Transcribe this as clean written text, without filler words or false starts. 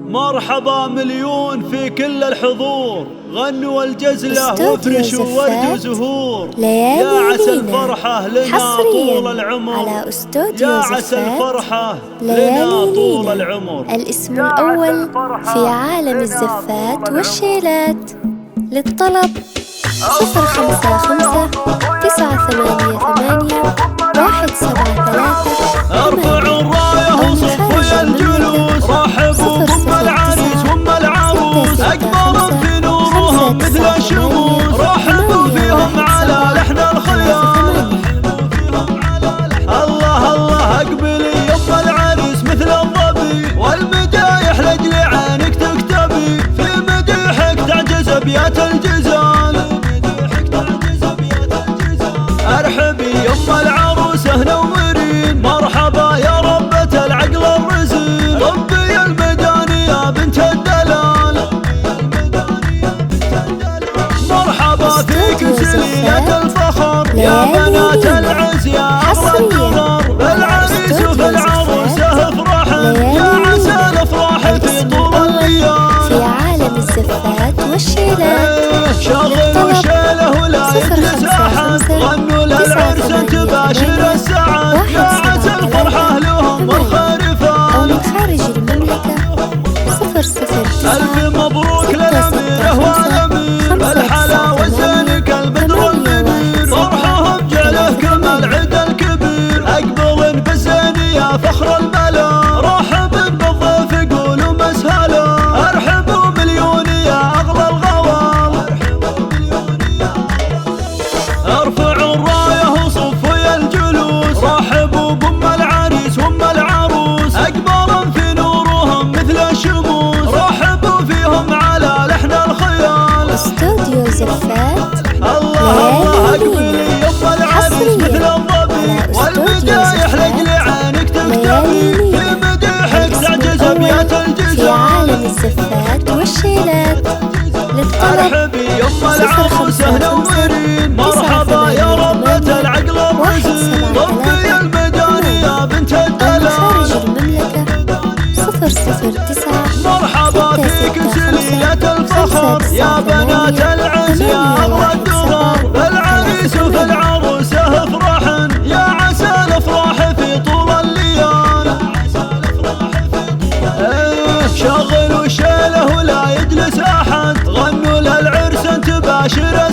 مرحبا مليون في كل الحضور، غنوا الجزلة وافرشوا ورد وزهور. يا عسى الفرحة لنا طول العمر، على استوديو يا عسى الفرحة لنا طول العمر. الاسم الأول في عالم الزفات والشيلات. للطلب 055 988 173. ارفعوا الراية وصفوا يا الجلوس، رحبوا بأم العريس وأم العروس، أكبر في نورهم مثل الشموس، رحبوا فيهم على لحن الخيام. الله الله اقبلي يا أم العريس مثل الظبي، والمدايح لأجل عينك تكتبي، في مديحك تعجز أبيات الجزال. ارحبي يا أم العروسة نورين، مرحبا يا ربة العقل الرزين، ربي المداني يا بنت الدلال. مرحبا فيك سليلة الفخر، يا بنات العز يا أغلى الدرر، بالعريس وفي العروسة افرحن، يا عسى الافراح في طول الليال. في عالم الزفات والشيلات. شغلوا شيله ولا يجلس احد، غنوا للعرس تباشر السعد، يا عسى الفرحة لهم والخرفان. أو من خارج المملكة 009 ألف مبروك للأميرة والأمير، بالحلا والزين كالبدر المنير، فرحهم جعله كمال عيد الكبير، أقبل بالزين يا فخر البلا، رحب بالضيف قولوا مسهلا، أرحبوا مليون يا أغلى الغوال. ارفعوا الراية وصفوا يا الجلوس، رحبوا بأم العريس وأم العروس، أكبر في نورهم مثل الشموس، رحبوا فيهم على لحن الخيال. استوديو زفات. الله الله اقبلي يا أم العريس مثل الظبي، والمدايح لأجل عينك تكتبي، في مديحك تعجز أبيات في الجزال. عالم الزفات والشيلات. للطلب ارحبي يا أم العروسة نورين، مرحبا يا ربة العقل الرزين، ربي المداني يا بنت أو من خارج الدلال. المملكة 009 مرحبا فيك سليلة الفخر، يا بنات العز يا أغلى الدرر، بالعريس وفي العروسة افرحن، يا عسى الافراح في طول الليال. شغلوا شيله ولا يجلس احد، غنوا للعرس تباشر